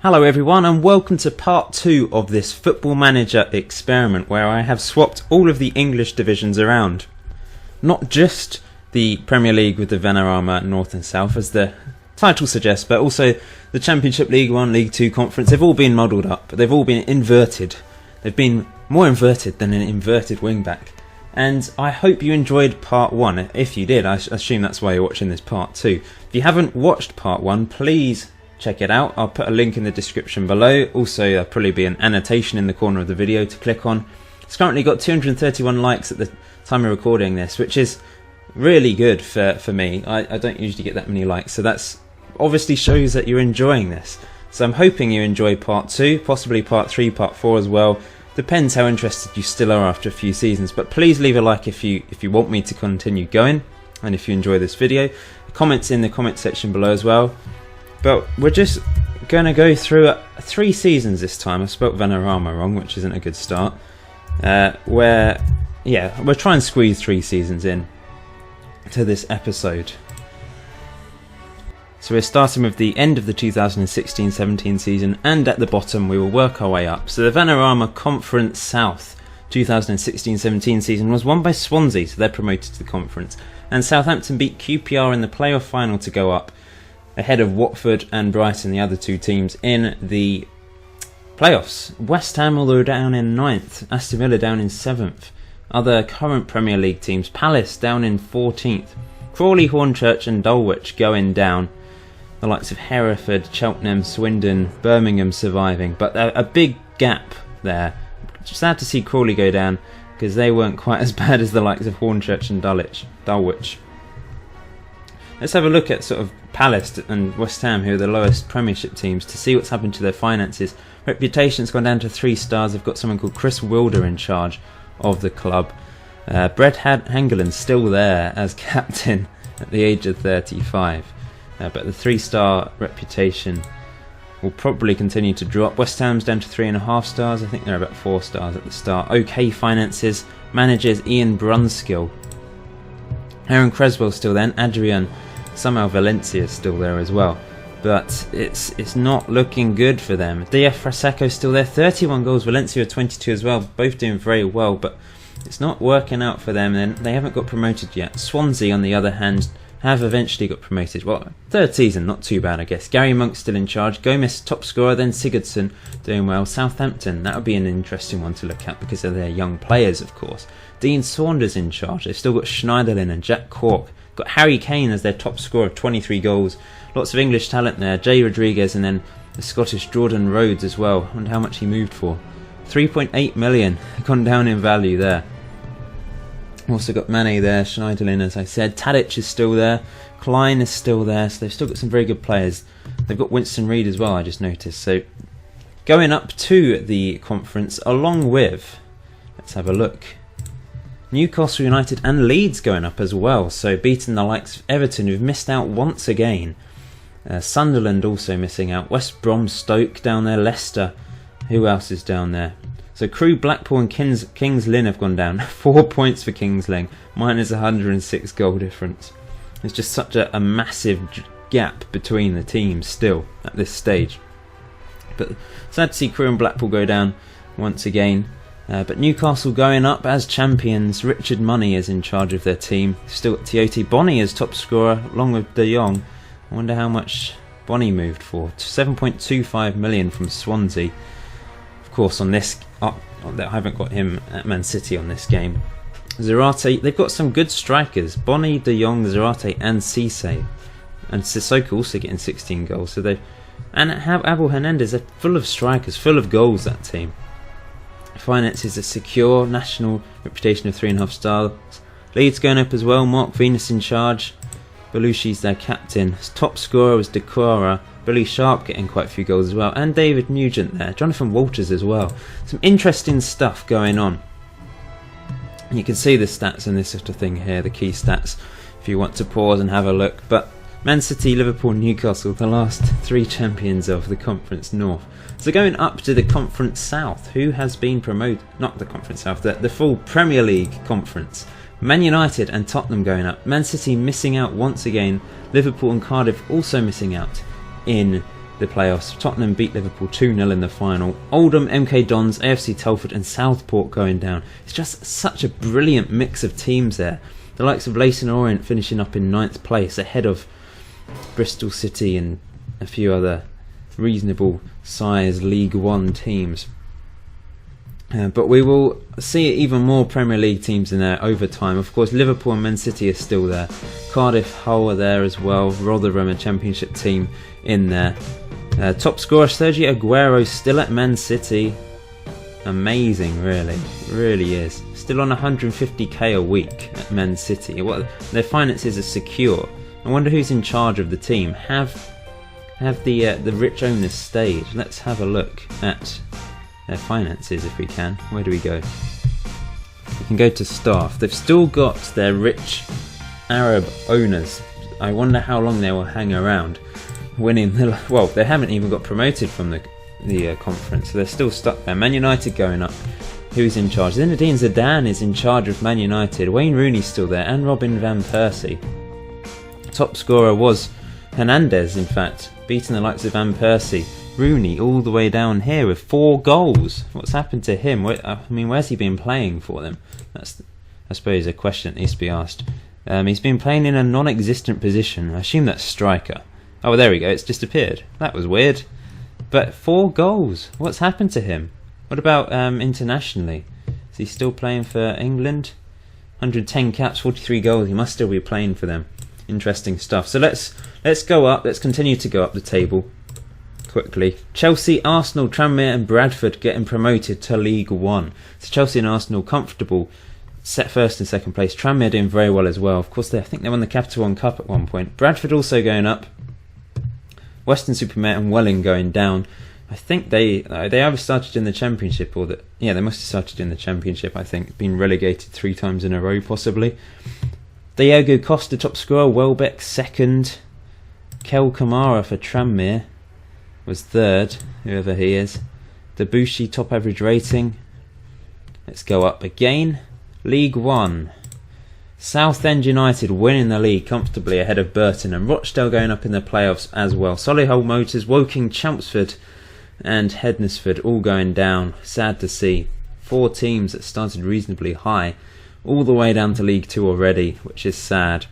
Hello everyone and welcome to part 2 of this Football Manager experiment where I have swapped all of the English divisions around. Not just the Premier League with the Vanarama North and South as the title suggests, but also the Championship, League 1, League 2 Conference. They've all been modelled up, but they've all been inverted. They've been more inverted than an inverted wing-back. And I hope you enjoyed part 1. If you did, I assume that's why you're watching this part 2. If you haven't watched part 1, please check it out. I'll put a link in the description below. Also, there'll probably be an annotation in the corner of the video to click on. It's currently got 231 likes at the time of recording this, which is really good for me. I don't usually get that many likes, so that's obviously shows that you're enjoying this. So I'm hoping you enjoy part 2, possibly part 3, part 4 as well. Depends how interested you still are after a few seasons, but please leave a like if you want me to continue going, and if you enjoy this video. Comments in the comment section below as well. But we're just going to go through 3 seasons this time. I spelt Vanarama wrong, which isn't a good start. We'll try and squeeze 3 seasons in to this episode. So we're starting with the end of the 2016-17 season, and at the bottom we will work our way up. So the Vanarama Conference South 2016-17 season was won by Swansea, so they're promoted to the conference. And Southampton beat QPR in the playoff final to go up, ahead of Watford and Brighton, the other 2 teams, in the playoffs. West Ham, although down in 9th, Aston Villa down in 7th. Other current Premier League teams, Palace down in 14th. Crawley, Hornchurch and Dulwich going down. The likes of Hereford, Cheltenham, Swindon, Birmingham surviving. But a big gap there. Sad to see Crawley go down, because they weren't quite as bad as the likes of Hornchurch and Dulwich. Let's have a look at sort of Palace and West Ham, who are the lowest Premiership teams, to see what's happened to their finances. Reputation's gone down to 3 stars. They've got someone called Chris Wilder in charge of the club. Brett Hangeland's still there as captain at the age of 35. But the 3-star reputation will probably continue to drop. West Ham's down to 3.5 stars. I think they're about 4 stars at the start. OK finances. Managers Ian Brunskill. Aaron Creswell's still there, and Adrian Samuel Valencia's still there as well. But it's not looking good for them. DF Fraseco's still there, 31 goals, Valencia 22 as well, both doing very well, but it's not working out for them, and they haven't got promoted yet. Swansea, on the other hand, have eventually got promoted. Well, 3rd season, not too bad I guess. Gary Monk's still in charge, Gomez top scorer, then Sigurdsson doing well. Southampton, that would be an interesting one to look at because of their young players, of course. Dean Saunders in charge. They've still got Schneiderlin and Jack Cork. Got Harry Kane as their top scorer, 23 goals. Lots of English talent there. Jay Rodriguez and then the Scottish Jordan Rhodes as well. I wonder how much he moved for. 3.8 million. Gone down in value there. Also got Mane there, Schneiderlin as I said. Tadic is still there. Klein is still there. So they've still got some very good players. They've got Winston Reid as well, I just noticed. So going up to the conference along with, let's have a look, Newcastle United and Leeds going up as well, so beating the likes of Everton, who've missed out once again. Sunderland also missing out. West Brom, Stoke down there. Leicester, who else is down there? So Crewe, Blackpool and Kings Lynn have gone down. 4 points for Kings Lynn, minus 106 goal difference. It's just such a massive gap between the teams still at this stage. But sad to see Crewe and Blackpool go down once again. But Newcastle going up as champions. Richard Money is in charge of their team. Still got Tiote Bonny as top scorer, along with De Jong. I wonder how much Bonny moved for. 7.25 million from Swansea. Of course, on this, I haven't got him at Man City on this game. Zarate, they've got some good strikers. Bonny, De Jong, Zarate, and Cisse. And Sissoko also getting 16 goals. So they and Abel Hernandez. They're full of strikers, full of goals. That team. Finances are secure. National reputation of 3.5 stars. Leeds going up as well. Mark Venus in charge. Belushi's their captain. His top scorer was Dequara. Billy Sharp getting quite a few goals as well. And David Nugent there. Jonathan Walters as well. Some interesting stuff going on. You can see the stats and this sort of thing here. The key stats if you want to pause and have a look. But Man City, Liverpool, Newcastle, the last 3 champions of the Conference North. So going up to the Conference South, who has been promoted? Not the Conference South, the full Premier League Conference. Man United and Tottenham going up. Man City missing out once again. Liverpool and Cardiff also missing out in the playoffs. Tottenham beat Liverpool 2-0 in the final. Oldham, MK Dons, AFC Telford and Southport going down. It's just such a brilliant mix of teams there. The likes of Leyton Orient finishing up in 9th place ahead of Bristol City and a few other reasonable size League One teams. But we will see even more Premier League teams in there over time. Of course, Liverpool and Man City are still there. Cardiff, Hull are there as well. Rotherham, a Championship team, in there. Top scorer Sergio Aguero still at Man City. Amazing, really. Really is. Still on 150k a week at Man City. Their finances are secure. I wonder who's in charge of the team. Have the rich owners stayed? Let's have a look at their finances if we can. Where do we go? We can go to staff. They've still got their rich Arab owners. I wonder how long they will hang around winning well, they haven't even got promoted from the conference, so they're still stuck there. Man United going up. Who's in charge? Zinedine Zidane is in charge of Man United. Wayne Rooney's still there, and Robin van Persie. Top scorer was Hernandez, in fact, beating the likes of Van Persie. Rooney all the way down here with 4 goals. What's happened to him? Where's he been playing for them? That's, I suppose, a question that needs to be asked. He's been playing in a non-existent position. I assume that's striker. Oh, there we go. It's disappeared. That was weird. But 4 goals. What's happened to him? What about internationally? Is he still playing for England? 110 caps, 43 goals. He must still be playing for them. Interesting stuff. So let's go up. Let's continue to go up the table quickly. Chelsea, Arsenal, Tranmere and Bradford getting promoted to League One. So Chelsea and Arsenal comfortable, set first and second place. Tranmere doing very well as well. Of course, I think they won the Capital One Cup at one point. Bradford also going up. Weston-super-Mare and Welling going down. I think they either started in the Championship or they must have started in the Championship. I think been relegated 3 times in a row possibly. Diego Costa top scorer, Welbeck second, Kel Kamara for Tranmere was third, whoever he is. Debussy top average rating. Let's go up again. League One. Southend United winning the league comfortably ahead of Burton, and Rochdale going up in the playoffs as well. Solihull Motors, Woking, Chelmsford and Hednesford all going down. Sad to see. 4 teams that started reasonably high all the way down to League 2 already, which is sad.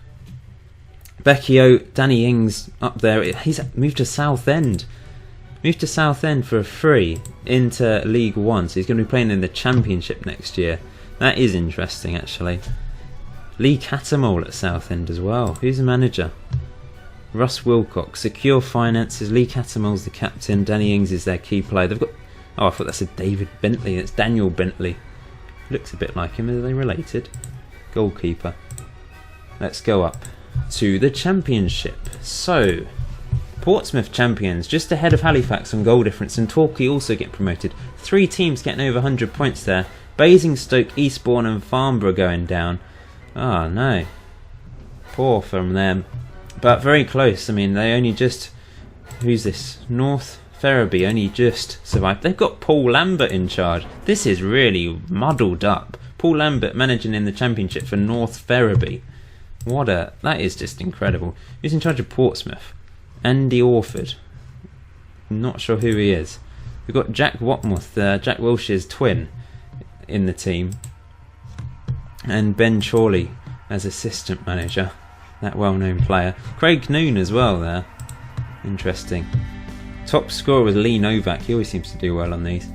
Becchio, Danny Ings up there. He's moved to Southend. Moved to Southend for a free into League 1, so he's going to be playing in the Championship next year. That is interesting, actually. Lee Catamol at Southend as well. Who's the manager? Russ Wilcox. Secure finances. Lee Catamol's the captain. Danny Ings is their key player. They've got... Oh, I thought that said David Bentley. It's Daniel Bentley. Looks a bit like him. Are they related? Goalkeeper. Let's go up to the Championship. So, Portsmouth champions, just ahead of Halifax on goal difference, and Torquay also get promoted. 3 teams getting over 100 points there. Basingstoke, Eastbourne and Farnborough going down. Oh no. Poor from them. But very close. I mean, they only just... Who's this? North Ferriby only just survived. They've got Paul Lambert in charge. This is really muddled up. Paul Lambert managing in the Championship for North Ferriby. That is just incredible. Who's in charge of Portsmouth? Andy Orford. Not sure who he is. We've got Jack Watmouth, Jack Wilshere's twin, in the team. And Ben Chorley as assistant manager, that well-known player. Craig Noon as well there. Interesting. Top scorer was Lee Novak. He always seems to do well on these.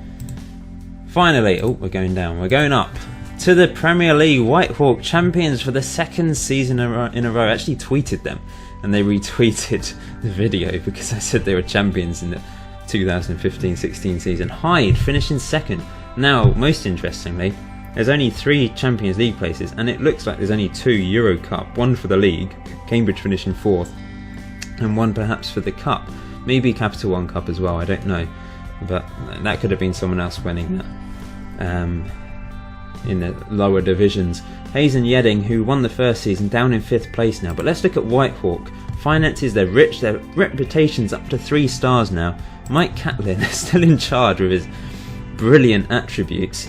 Finally, we're going down. We're going up to the Premier League. Whitehawk champions for the 2nd season in a row. I actually tweeted them and they retweeted the video because I said they were champions in the 2015-16 season. Hyde finishing 2nd. Now, most interestingly, there's only 3 Champions League places, and it looks like there's only 2 Euro Cup, 1 for the league, Cambridge finishing 4th, and 1 perhaps for the Cup. Maybe Capital One Cup as well, I don't know. But that could have been someone else winning that in the lower divisions. Hayes and Yedding, who won the first season, down in 5th place now. But let's look at Whitehawk. Finances, they're rich, their reputation's up to 3 stars now. Mike Catlin is still in charge with his brilliant attributes.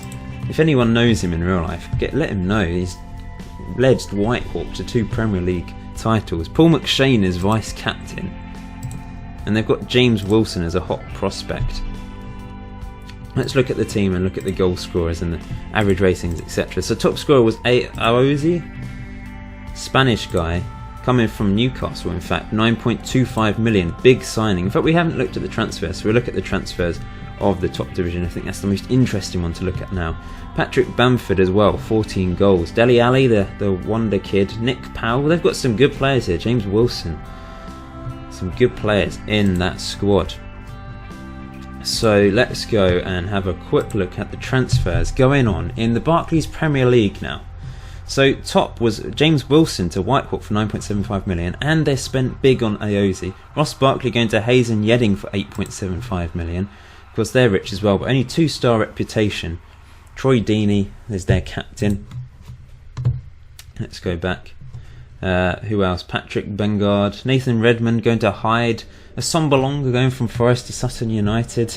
If anyone knows him in real life, let him know. He's led Whitehawk to 2 Premier League titles. Paul McShane is vice captain. and they've got James Wilson as a hot prospect. Let's look at the team and look at the goal scorers and the average ratings, etc. So top scorer was Aozi, Spanish guy, coming from Newcastle, in fact, 9.25 million, big signing. In fact, we haven't looked at the transfers, so we'll look at the transfers of the top division. I think that's the most interesting one to look at now. Patrick Bamford as well, 14 goals. Dele Alli, the wonder kid. Nick Powell, they've got some good players here. James Wilson, some good players in that squad. So let's go and have a quick look at the transfers going on in the Barclays Premier League now. So top was James Wilson to Whitehawk for 9.75 million, and they spent big on Aozi. Ross Barkley going to Hayes and Yedding for 8.75 million. Of course, they're rich as well, but only 2-star reputation. Troy Deeney is their captain. Let's go back. Who else? Patrick Bengard, Nathan Redmond going to Hyde. Asombalonga going from Forest to Sutton United.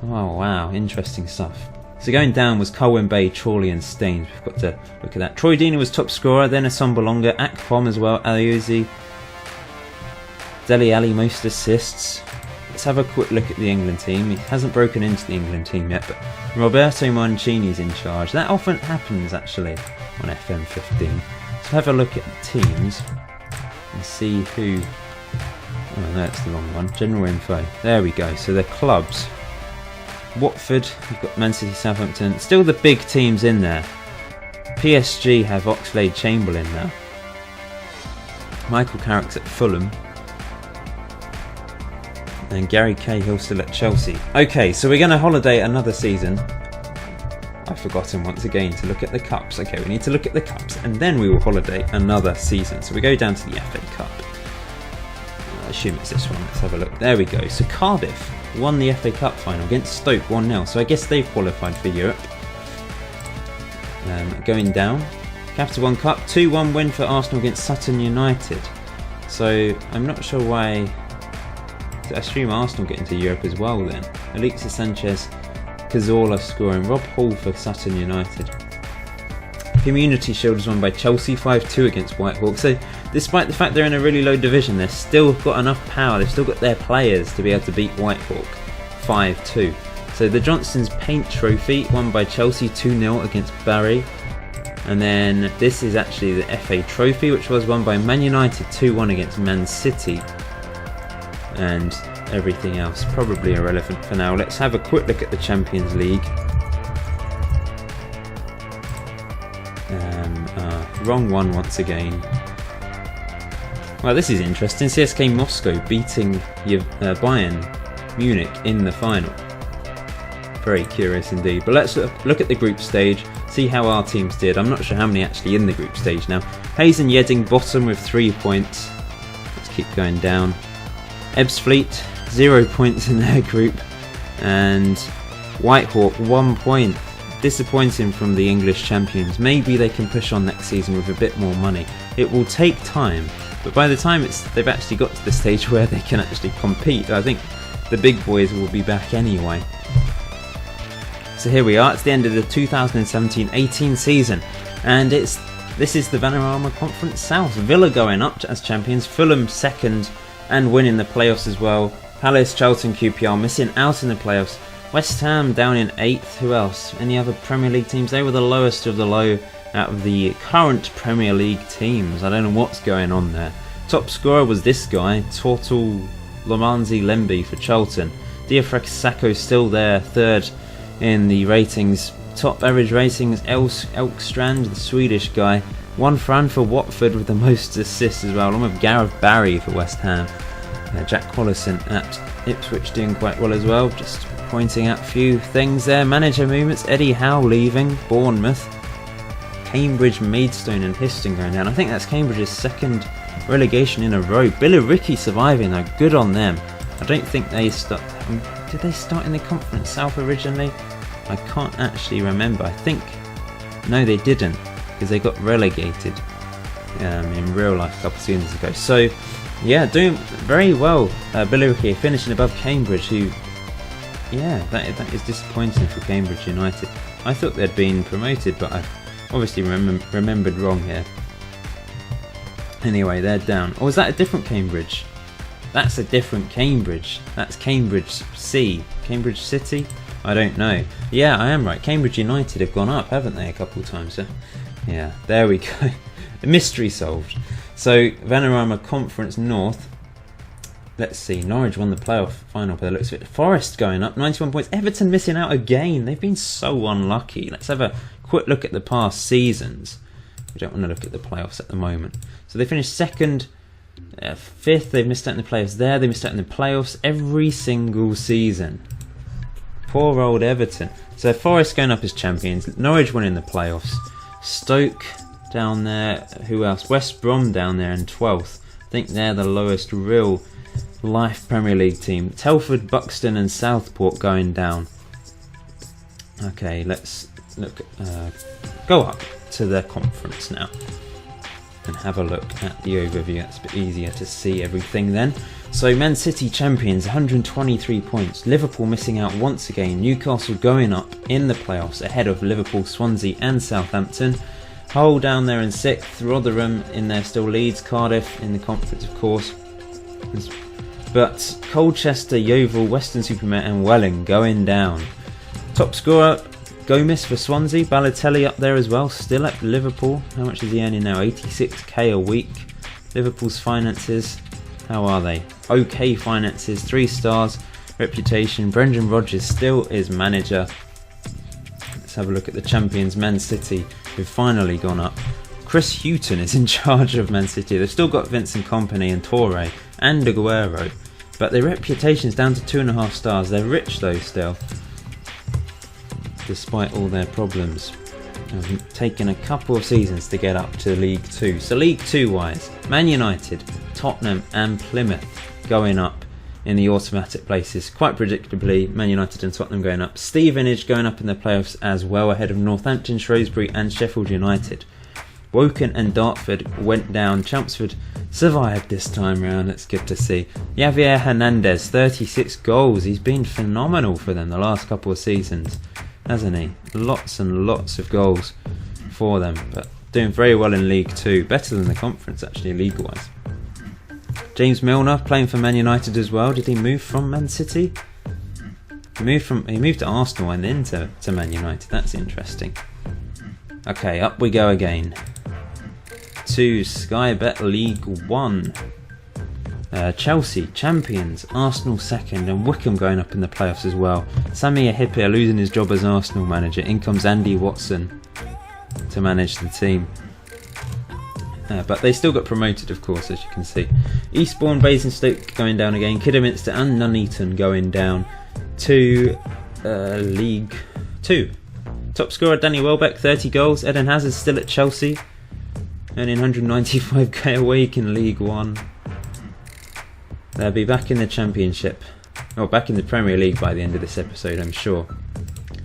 Oh wow, interesting stuff. So going down was Colwyn Bay, Chorley and Staines. We've got to look at that. Troy Deeney was top scorer, then Asombalonga, Akpom as well, Aozi, Dele Alli most assists. Let's have a quick look at the England team. He hasn't broken into the England team yet, but Roberto Mancini's in charge. That often happens actually on FM15. So have a look at the teams and see who... Oh no, that's the wrong one. General info. There we go. So they're clubs. Watford, you've got Man City, Southampton. Still the big teams in there. PSG have Oxlade-Chamberlain now. Michael Carrick's at Fulham. And Gary Cahill still at Chelsea. Okay, so we're going to holiday another season. I've forgotten once again to look at the cups. Okay, we need to look at the cups and then we will holiday another season. So we go down to the FA Cup. I assume it's this one. Let's have a look. There we go. So Cardiff won the FA Cup final against Stoke 1-0. So I guess they've qualified for Europe. Going down. Capital One Cup, 2-1 win for Arsenal against Sutton United. So I'm not sure why... I assume Arsenal get into Europe as well then. Alexis Sanchez, Cazorla scoring. Rob Hall for Sutton United. Community Shield was won by Chelsea 5-2 against Whitehawk. So despite the fact they're in a really low division, they've still got enough power. They've still got their players to be able to beat Whitehawk 5-2. So the Johnston's Paint Trophy won by Chelsea 2-0 against Barry. And then this is actually the FA Trophy, which was won by Man United 2-1 against Man City. And everything else probably irrelevant for now. Let's have a quick look at the Champions League. Wrong one once again. Well, this is interesting. CSK Moscow beating Bayern Munich in the final. Very curious indeed. But let's look at the group stage, see how our teams did. I'm not sure how many actually in the group stage now. Hayes and Yedding bottom with 3 points. Let's keep going down. Ebbsfleet 0 points in their group, and Whitehawk 1 point. Disappointing from the English champions. Maybe they can push on next season with a bit more money. It will take time, but by the time they've actually got to the stage where they can actually compete, I think the big boys will be back anyway. So here we are. It's the end of the 2017-18 season, and this is the Vanarama Conference South. Villa going up as champions, Fulham second and winning the playoffs as well. Palace, Charlton, QPR missing out in the playoffs. West Ham down in 8th. Who else? Any other Premier League teams? They were the lowest of the low out of the current Premier League teams. I don't know what's going on there. Top scorer was this guy, Tortal Lamanzi Lemby for Charlton. Diafrek Sacco still there, third in the ratings. Top average ratings, Elkstrand, the Swedish guy. One for Watford with the most assists as well, along with Gareth Barry for West Ham. Jack Collison at Ipswich doing quite well as well. Just pointing out a few things there. Manager movements, Eddie Howe leaving, Bournemouth. Cambridge, Maidstone and Histon going down. I think that's Cambridge's second relegation in a row. Billericay surviving though, good on them. I don't think they start... Did they start in the Conference South originally? I can't actually remember. I think... No, they didn't, because they got relegated in real life a couple of seasons ago. So, yeah, doing very well. Billericay finishing above Cambridge, who... Yeah, that is disappointing for Cambridge United. I thought they'd been promoted, but I've obviously remembered wrong here. Anyway, they're down. Or was that a different Cambridge? That's a different Cambridge. That's Cambridge C. Cambridge City? I don't know. Yeah, I am right. Cambridge United have gone up, haven't they, a couple of times? Yeah, there we go. The mystery solved. So, Vanarama Conference North. Let's see. Norwich won the playoff final by the looks of it. Forest going up, 91 points. Everton missing out again. They've been so unlucky. Let's have a quick look at the past seasons. We don't want to look at the playoffs at the moment. So they finished second, fifth. They've missed out in the playoffs there. They missed out in the playoffs every single season. Poor old Everton. So Forest going up as champions. Norwich winning the playoffs. Stoke down there. Who else? West Brom down there in 12th. I think they're the lowest real life Premier League team. Telford, Buxton and Southport going down. Okay, let's look. Go up to their conference now and have a look at the overview. It's a bit easier to see everything then. So Man City champions, 123 points. Liverpool missing out once again. Newcastle going up in the playoffs ahead of Liverpool, Swansea and Southampton. Hull down there in 6th. Rotherham in there still leads. Cardiff in the conference, of course. But Colchester, Yeovil, Weston-super-Mare and Welling going down. Top scorer Gomez for Swansea. Balotelli up there as well. Still at Liverpool. How much is he earning now? 86k a week. Liverpool's finances, how are they? Okay finances, 3 stars. Reputation, Brendan Rodgers still is manager. Let's have a look at the champions, Man City, who've finally gone up. Chris Hughton is in charge of Man City. They've still got Vincent Kompany and Torre and Aguero, but their reputation's down to 2.5 stars. They're rich though still, despite all their problems. It's taken a couple of seasons to get up to League 2. So League 2 wise, Man United, Tottenham and Plymouth going up in the automatic places. Quite predictably, Man United and Tottenham going up. Stevenage going up in the playoffs as well, ahead of Northampton, Shrewsbury and Sheffield United. Woking and Dartford went down. Chelmsford survived this time round. It's good to see. Javier Hernandez, 36 goals. He's been phenomenal for them the last couple of seasons, hasn't he? Lots and lots of goals for them, but doing very well in League 2. Better than the conference, actually, league-wise. James Milner playing for Man United as well. Did he move from Man City? He moved to Arsenal and then to Man United. That's interesting. Okay, up we go again to Sky Bet League 1. Chelsea champions, Arsenal second and Wickham going up in the playoffs as well. Sami Hyypiä losing his job as Arsenal manager. In comes Andy Watson to manage the team. But they still got promoted, of course, as you can see. Eastbourne, Basingstoke going down again. Kidderminster and Nuneaton going down to League 2. Top scorer Danny Welbeck, 30 goals. Eden Hazard still at Chelsea, earning 195k a week in League 1. They'll be back in the Championship, or back in the Premier League by the end of this episode, I'm sure.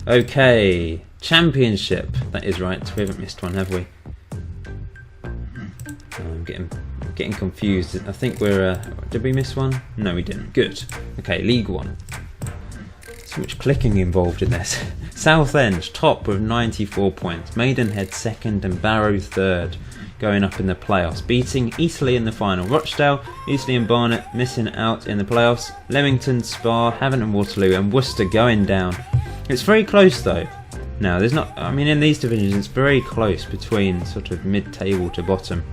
Okay, Championship. That is right. We haven't missed one, have we? I'm getting confused. I think we're... did we miss one? No, we didn't. Good. Okay, League 1. So much clicking involved in this. Southend, top with 94 points. Maidenhead second and Barrow third, going up in the playoffs, beating Eastleigh in the final. Rochdale, Eastleigh and Barnet missing out in the playoffs. Leamington, Spa, Havant and Waterloo and Worcester going down. It's very close though. Now, there's not... I mean, in these divisions, it's very close between sort of mid-table to bottom.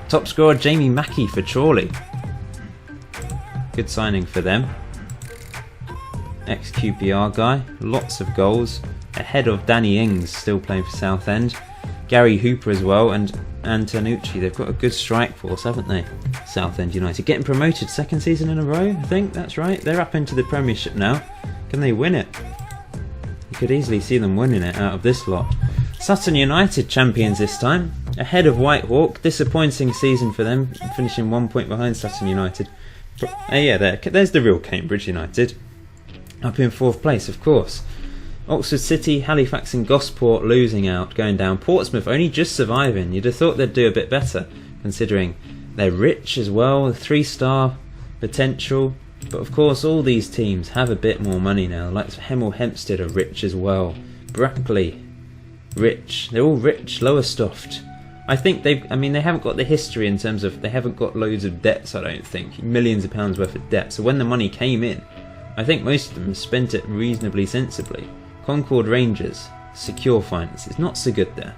Top scorer Jamie Mackey for Chorley. Good signing for them. Ex-QPR guy. Lots of goals. Ahead of Danny Ings, still playing for Southend. Gary Hooper as well, and Antonucci. They've got a good strike force, haven't they? Southend United. Getting promoted second season in a row, I think. That's right. They're up into the Premiership now. Can they win it? You could easily see them winning it out of this lot. Sutton United champions this time. Ahead of Whitehawk. Disappointing season for them, finishing 1 point behind Sutton United. Yeah, there's the real Cambridge United. Up in 4th place, of course. Oxford City, Halifax and Gosport losing out, going down. Portsmouth only just surviving. You'd have thought they'd do a bit better, considering they're rich as well, 3-star potential. But of course, all these teams have a bit more money now. Like Hemel Hempstead are rich as well. Brackley, rich. They're all rich. Lowestoft, I think they haven't got the history in terms of, they haven't got loads of debts, I don't think. Millions of pounds worth of debt. So when the money came in, I think most of them spent it reasonably sensibly. Concord Rangers, secure finances, not so good there.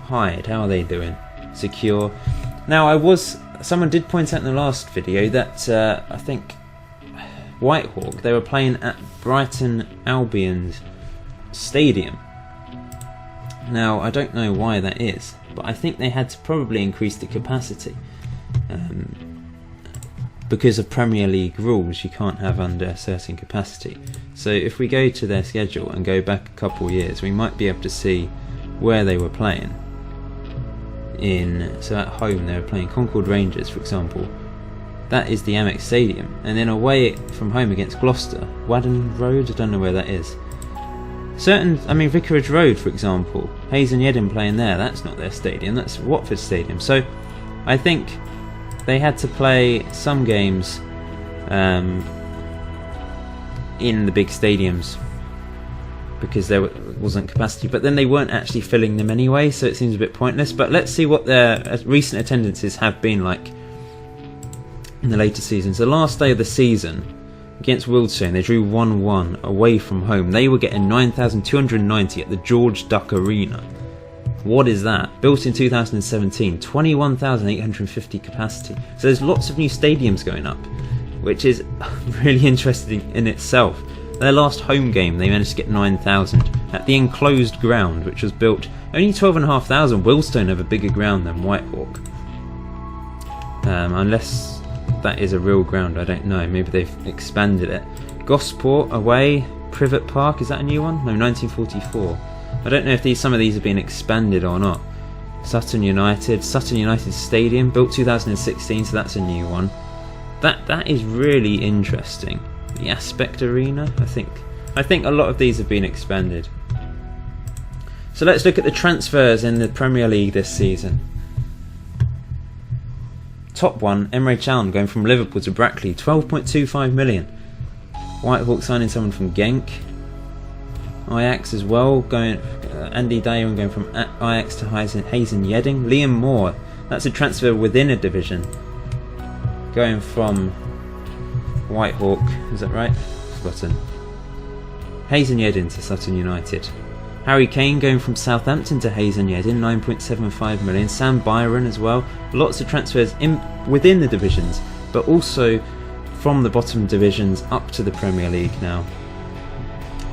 Hyde, how are they doing? Secure. Now someone did point out in the last video that I think Whitehawk, they were playing at Brighton Albion's stadium. Now I don't know why that is, but I think they had to probably increase the capacity because of Premier League rules. You can't have under a certain capacity. So if we go to their schedule and go back a couple of years, we might be able to see where they were playing. So at home they were playing Concord Rangers, for example. That is the Amex Stadium, and then away from home against Gloucester, Wadden Road, I don't know where that is. Vicarage Road, for example, Hayes and Yeadon playing there, that's not their stadium, that's Watford Stadium. So I think they had to play some games in the big stadiums because there wasn't capacity, but then they weren't actually filling them anyway, so it seems a bit pointless. But let's see what their recent attendances have been like in the later seasons. The last day of the season against Wealdstone, they drew 1-1 away from home. They were getting 9,290 at the George Duck Arena. What is that? Built in 2017, 21,850 capacity. So there's lots of new stadiums going up, which is really interesting in itself. Their last home game, they managed to get 9,000 at the enclosed ground, which was built only 12,500. Wealdstone have a bigger ground than Whitehawk. Unless that is a real ground, I don't know. Maybe they've expanded it. Gosport away, Privet Park, is that a new one? No, 1944. I don't know if some of these have been expanded or not. Sutton United Stadium, built 2016, so that's a new one. That is really interesting. The Aspect Arena, I think a lot of these have been expanded. So let's look at the transfers in the Premier League this season. Top one, Emre Can going from Liverpool to Barclays, 12.25 million. Whitehawk signing someone from Genk. Ajax as well, Andy Dayon going from Ajax to Hayes and Yeading. Liam Moore, that's a transfer within a division, going from Whitehawk, is that right? Forgotten. Hayes and Yeading to Sutton United. Harry Kane going from Southampton to Hayes and Yeading, 9.75 million. Sam Byron as well. Lots of transfers within the divisions, but also from the bottom divisions up to the Premier League now.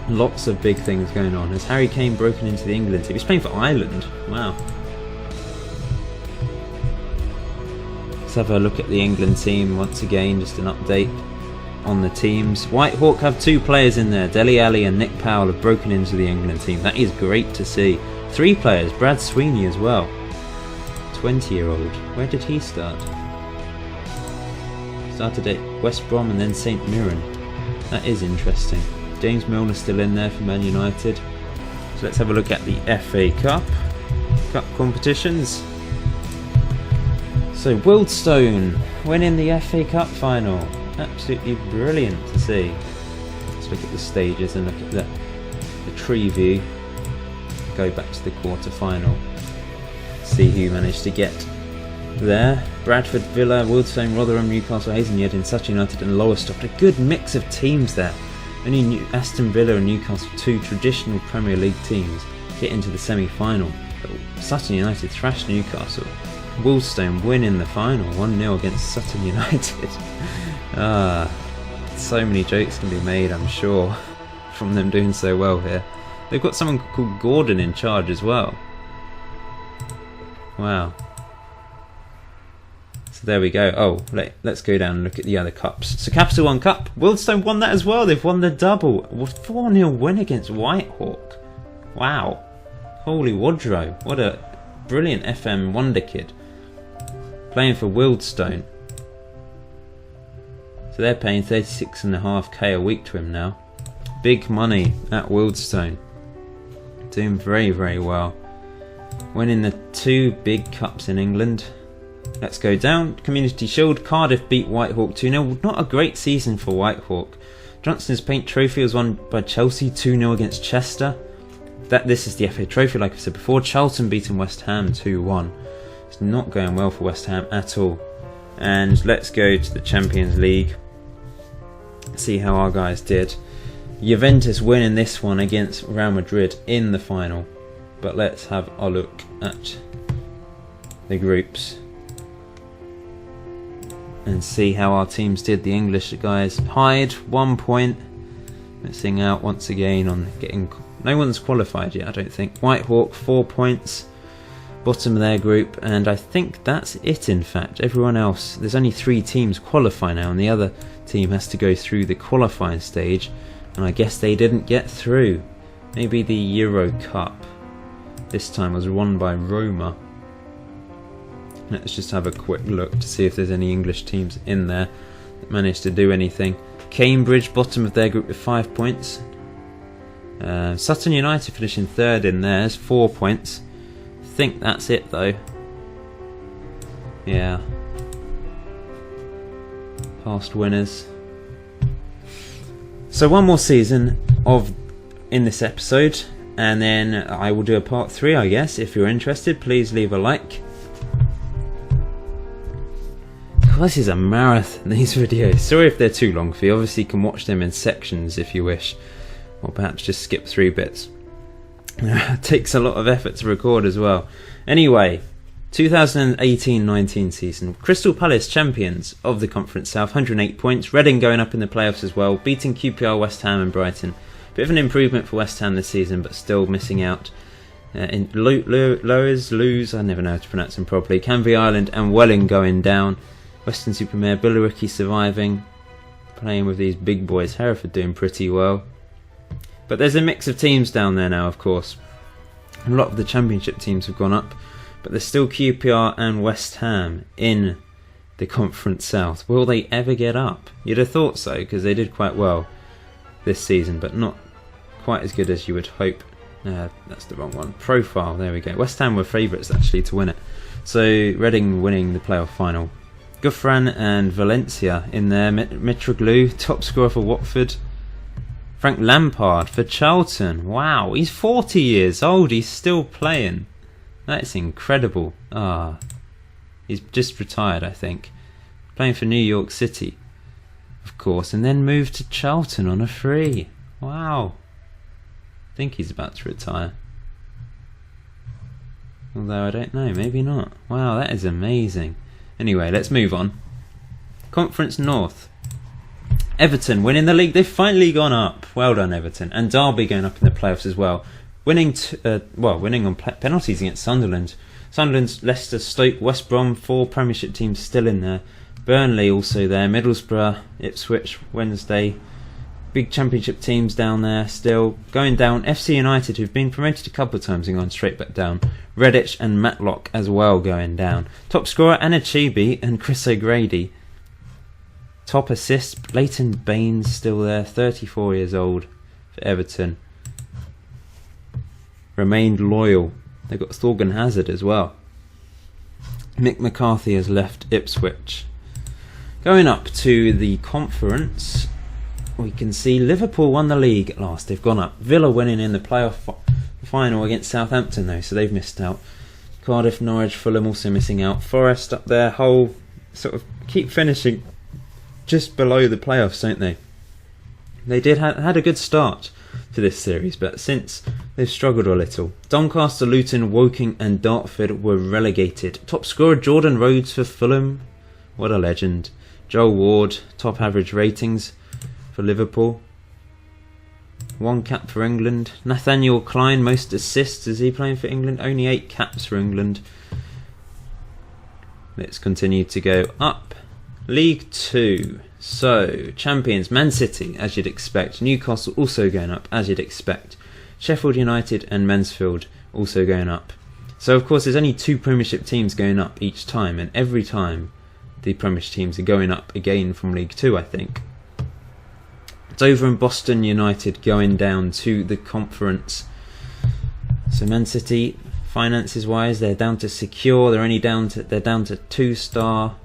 Lots of big things going on. Has Harry Kane broken into the England team? He's playing for Ireland. Wow. Let's have a look at the England team once again, just an update on the teams. Whitehawk have two players in there. Dele Alli and Nick Powell have broken into the England team. That is great to see. 3 players, Brad Sweeney as well. 20-year-old. Where did he start? Started at West Brom and then St Mirren. That is interesting. James Milner still in there for Man United. So let's have a look at the FA Cup competitions. So Wealdstone winning the FA Cup final. Absolutely brilliant to see. Let's look at the stages and look at the tree view. Go back to the quarter-final. See who managed to get there. Bradford, Villa, Wealdstone, Rotherham, Newcastle, Hayes and Yeading, Sutton United and Lowestoft. A good mix of teams there. Only Aston Villa and Newcastle, 2 traditional Premier League teams, get into the semi-final. But Sutton United thrashed Newcastle. Wealdstone win in the final, 1-0 against Sutton United. So many jokes can be made, I'm sure, from them doing so well here. They've got someone called Gordon in charge as well. Wow. So there we go. Oh, let's go down and look at the other cups. So Capital One Cup, Wealdstone won that as well. They've won the double. 4-0 win against Whitehawk. Wow. Holy wardrobe. What a brilliant FM wonder kid. Playing for Wealdstone. So they're paying 36.5k a week to him now. Big money at Wealdstone. Doing very, very well. Winning the 2 big cups in England. Let's go down. Community Shield. Cardiff beat Whitehawk 2-0. Not a great season for Whitehawk. Johnston's Paint Trophy was won by Chelsea 2-0 against Chester. This is the FA Trophy, like I said before. Charlton beating West Ham 2-1. It's not going well for West Ham at all. And let's go to the Champions League. See how our guys did. Juventus winning this one against Real Madrid in the final. But let's have a look at the groups and see how our teams did. The English guys, Hyde 1 point, missing out once again on getting. No one's qualified yet, I don't think. Whitehawk 4 points, bottom of their group, and I think that's it. In fact, everyone else, there's only 3 teams qualify now, and the other team has to go through the qualifying stage, and I guess they didn't get through. Maybe the Euro Cup this time was won by Roma. Let's just have a quick look to see if there's any English teams in there that managed to do anything. Cambridge, bottom of their group with 5 points. Sutton United finishing third in theirs, 4 points. I think that's it though. Yeah. Past winners. So one more season in this episode, and then I will do a part 3, I guess. If you're interested, please leave a like. This is a marathon, these videos. Sorry if they're too long for you. Obviously you can watch them in sections if you wish, or perhaps just skip through bits. It takes a lot of effort to record as well. Anyway, 2018-19 season. Crystal Palace champions of the Conference South, 108 points. Reading going up in the playoffs as well, beating QPR, West Ham and Brighton. Bit of an improvement for West Ham this season, but still missing out. In lose, I never know how to pronounce them properly. Canvey Island and Welling going down. Western Supermare, Billericay surviving, playing with these big boys. Hereford doing pretty well. But there's a mix of teams down there now, of course. A lot of the Championship teams have gone up, but there's still QPR and West Ham in the Conference South. Will they ever get up? You'd have thought so, because they did quite well this season, but not quite as good as you would hope. That's the wrong one. Profile, there we go. West Ham were favourites actually to win it. So Reading winning the playoff final. Gouffran and Valencia in there. Mitroglou, top scorer for Watford. Frank Lampard for Charlton. Wow, he's 40 years old. He's still playing. That's incredible. He's just retired, I think. Playing for New York City, of course, and then moved to Charlton on a free. Wow. I think he's about to retire. Although I don't know, maybe not. Wow, that is amazing. Anyway, let's move on. Conference North. Everton winning the league. They've finally gone up. Well done, Everton. And Derby going up in the playoffs as well. Winning on penalties against Sunderland. Sunderland, Leicester, Stoke, West Brom, 4 Premiership teams still in there. Burnley also there. Middlesbrough, Ipswich, Wednesday. Big Championship teams down there still. Going down, FC United, who've been promoted a couple of times and gone straight back down. Redditch and Matlock as well going down. Top scorer, Anachibi and Chris O'Grady. Top assist, Leighton Baines still there, 34 years old for Everton. Remained loyal. They've got Thorgan Hazard as well. Mick McCarthy has left Ipswich. Going up to the conference, we can see Liverpool won the league at last. They've gone up. Villa winning in the playoff final against Southampton though, so they've missed out. Cardiff, Norwich, Fulham also missing out. Forest up there, Hull sort of keep finishing just below the playoffs, don't they? They did had a good start to this series, but since they've struggled a little. Doncaster, Luton, Woking and Dartford were relegated. Top scorer Jordan Rhodes for Fulham. What a legend. Joel Ward, top average ratings for Liverpool. 1 cap for England. Nathaniel Klein, most assists. Is he playing for England? Only 8 caps for England. Let's continue to go up. League 2. So, champions, Man City, as you'd expect. Newcastle also going up, as you'd expect. Sheffield United and Mansfield also going up. So, of course, there's only 2 Premiership teams going up each time, and every time the Premiership teams are going up again from League 2, I think. Dover and Boston United going down to the conference. So Man City, finances wise, they're down to secure. They're down to 2-star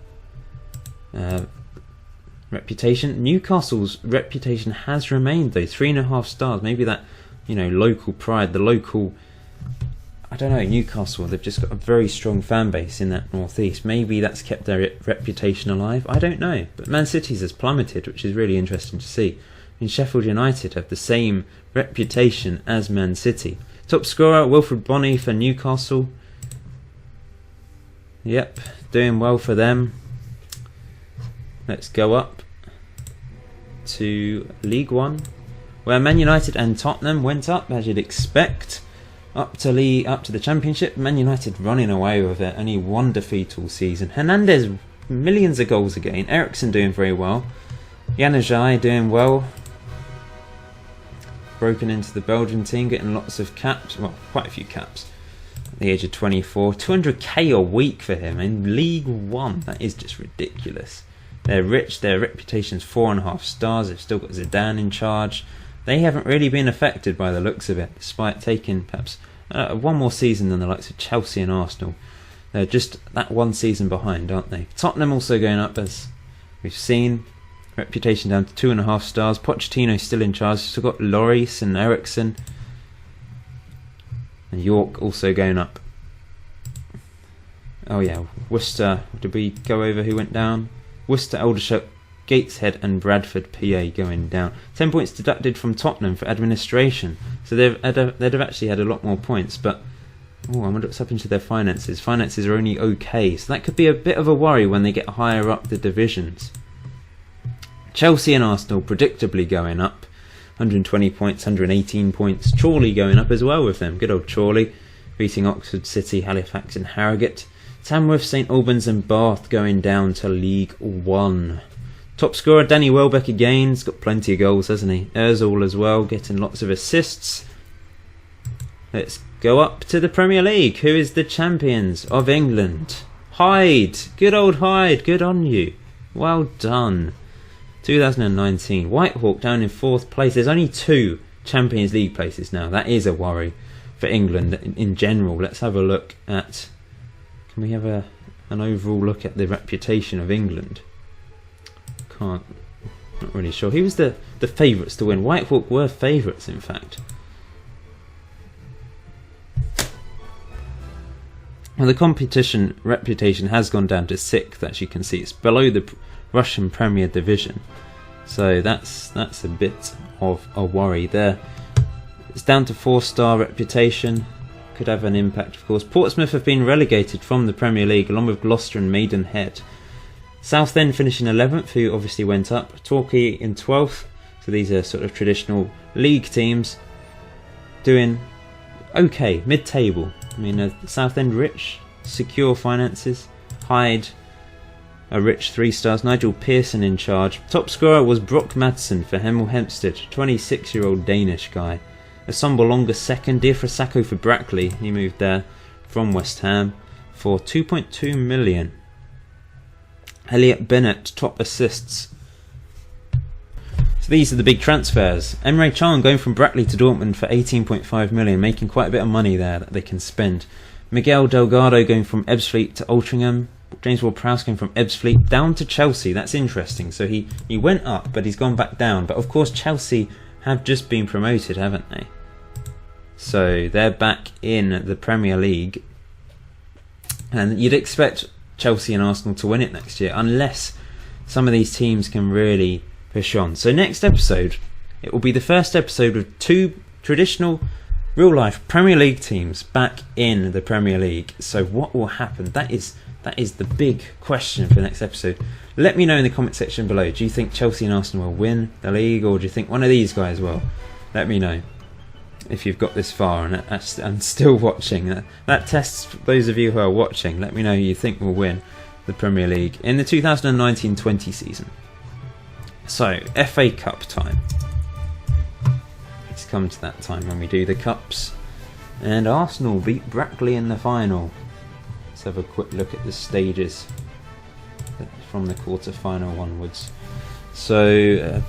reputation. Newcastle's reputation has remained though, 3.5 stars. Maybe that, local pride, the local, I don't know, Newcastle, they've just got a very strong fan base in that northeast. Maybe that's kept their reputation alive. I don't know. But Man City's has plummeted, which is really interesting to see. And Sheffield United have the same reputation as Man City. Top scorer, Wilfred Bonney for Newcastle. Yep, doing well for them. Let's go up to League One, where Man United and Tottenham went up, as you'd expect, up to the Championship. Man United running away with it, only one defeat all season. Hernandez, millions of goals again. Eriksen doing very well. Januzaj doing well. Broken into the Belgian team, getting lots of caps, well, quite a few caps. At the age of 24, 200k a week for him in League One. That is just ridiculous. They're rich, their reputation's 4.5 stars, they've still got Zidane in charge. They haven't really been affected by the looks of it, despite taking perhaps one more season than the likes of Chelsea and Arsenal. They're just that one season behind, aren't they? Tottenham also going up, as we've seen. Reputation down to 2.5 stars. Pochettino still in charge. Still got Lloris and Eriksen. And York also going up. Oh yeah, Worcester. Did we go over who went down? Worcester, Aldershot, Gateshead and Bradford PA going down. 10 points deducted from Tottenham for administration. So they'd have actually had a lot more points. But I wonder what's happened to their finances. Finances are only okay. So that could be a bit of a worry when they get higher up the divisions. Chelsea and Arsenal predictably going up. 120 points, 118 points. Chorley going up as well with them. Good old Chorley. Beating Oxford City, Halifax and Harrogate. Tamworth, St Albans and Bath going down to League One. Top scorer Danny Welbeck again. He's got plenty of goals, hasn't he? Ozil as well, getting lots of assists. Let's go up to the Premier League. Who is the champions of England? Hyde. Good old Hyde. Good on you. Well done. 2019. Whitehawk down in 4th place. There's only 2 Champions League places now. That is a worry for England in general. Let's have a look at... Can we have an overall look at the reputation of England? Not really sure. Who was the favourites to win? Whitehawk were favourites, in fact. Well, the competition reputation has gone down to 6th, as you can see. It's below the Russian Premier Division. So that's a bit of a worry there. It's down to 4-star reputation. Could have an impact, of course. Portsmouth have been relegated from the Premier League, along with Gloucester and Maidenhead. Southend finishing 11th, who obviously went up. Torquay in 12th. So these are sort of traditional league teams. Doing okay, mid-table. I mean, Southend rich, secure finances. Hyde, a rich 3 stars. Nigel Pearson in charge. Top scorer was Brock Madsen for Hemel Hempstead, 26-year-old Danish guy. Assombalonga second. Diafrasako for Brackley. He moved there from West Ham for 2.2 million. Elliot Bennett, top assists. So these are the big transfers. Emre Can going from Brackley to Dortmund for 18.5 million, making quite a bit of money there that they can spend. Miguel Delgado going from Ebbsfleet to Altrincham. James Ward-Prowse going from Ebbsfleet down to Chelsea. That's interesting. So he went up, but he's gone back down. But of course, Chelsea have just been promoted, haven't they? So they're back in the Premier League. And you'd expect Chelsea and Arsenal to win it next year, unless some of these teams can really push on. So next episode, it will be the first episode of 2 traditional real-life Premier League teams back in the Premier League. So what will happen? That is the big question for the next episode. Let me know in the comment section below. Do you think Chelsea and Arsenal will win the league, or do you think one of these guys will? Let me know if you've got this far and still watching. That tests those of you who are watching. Let me know who you think will win the Premier League in the 2019-20 season. So, FA Cup time. It's come to that time when we do the Cups. And Arsenal beat Brackley in the final. Let's have a quick look at the stages from the quarter-final onwards. So,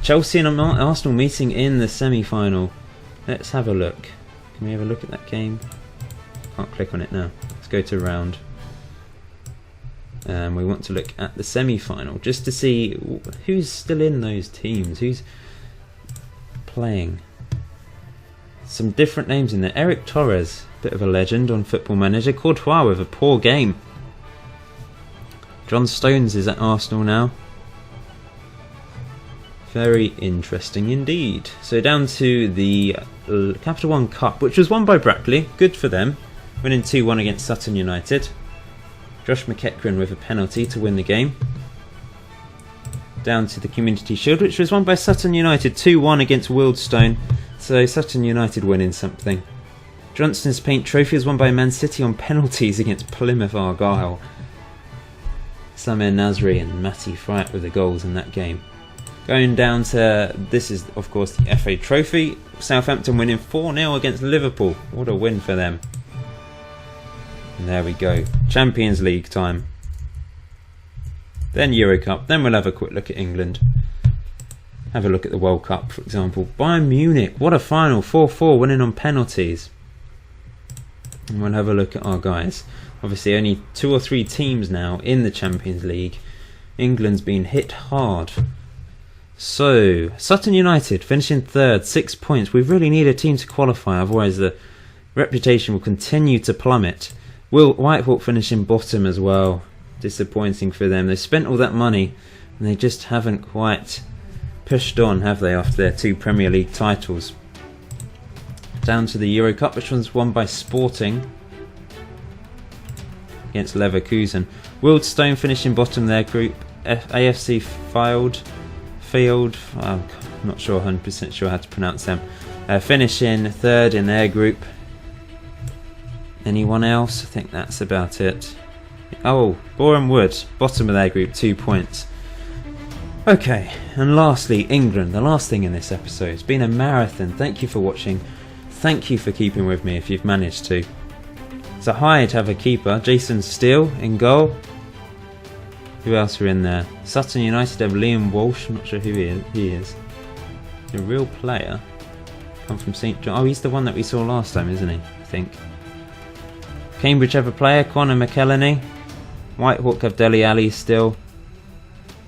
Chelsea and Arsenal meeting in the semi-final. Let's have a look. Can we have a look at that game? Can't click on it now. Let's go to round. We want to look at the semi-final just to see who's still in those teams. Who's playing? Some different names in there. Eric Torres bit of a legend on Football Manager. Courtois with a poor game. John Stones is at Arsenal now. Very interesting indeed. So down to the Capital One Cup, which was won by Barclays. Good for them. Winning 2-1 against Sutton United. Josh McEachran with a penalty to win the game. Down to the Community Shield, which was won by Sutton United 2-1 against Wealdstone. So Sutton United winning something. Johnston's Paint Trophy was won by Man City on penalties against Plymouth Argyle. Samir Nasri and Matty Fryatt with the goals in that game. Going down to, this is of course the FA Trophy. Southampton winning 4-0 against Liverpool. What a win for them. And there we go. Champions League time. Then Euro Cup. Then we'll have a quick look at England. Have a look at the World Cup, for example. Bayern Munich. What a final. 4-4 winning on penalties. And we'll have a look at our guys. Obviously only 2 or 3 teams now in the Champions League. England's been hit hard. So, Sutton United finishing 3rd, 6 points. We really need a team to qualify, otherwise the reputation will continue to plummet. Whitehawk finishing bottom as well. Disappointing for them. They spent all that money and they just haven't quite pushed on, have they, after their 2 Premier League titles. Down to the Euro Cup, which was won by Sporting against Leverkusen. Wealdstone finishing bottom their group. AFC Field, I'm not sure, 100% sure how to pronounce them. Finishing 3rd in their group. Anyone else? I think that's about it. Oh, Boreham Wood, bottom of their group, 2 points. Okay, and lastly, England, the last thing in this episode. It's been a marathon. Thank you for watching. Thank you for keeping with me if you've managed to. So Hyde have a keeper, Jason Steele in goal. Who else are in there? Sutton United have Liam Walsh, I'm not sure who he is. He's a real player. Come from St John. Oh, he's the one that we saw last time, isn't he? I think. Cambridge have a player, Conor McElhenney. Whitehawk have Dele Alli still.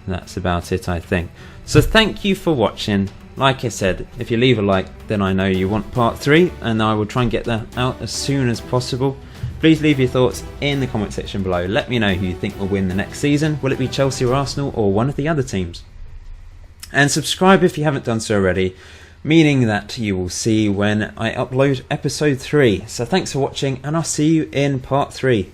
That's about it, I think. So thank you for watching. Like I said, if you leave a like, then I know you want part 3, and I will try and get that out as soon as possible. Please leave your thoughts in the comment section below. Let me know who you think will win the next season. Will it be Chelsea or Arsenal or one of the other teams? And subscribe if you haven't done so already, meaning that you will see when I upload episode 3. So thanks for watching, and I'll see you in part 3.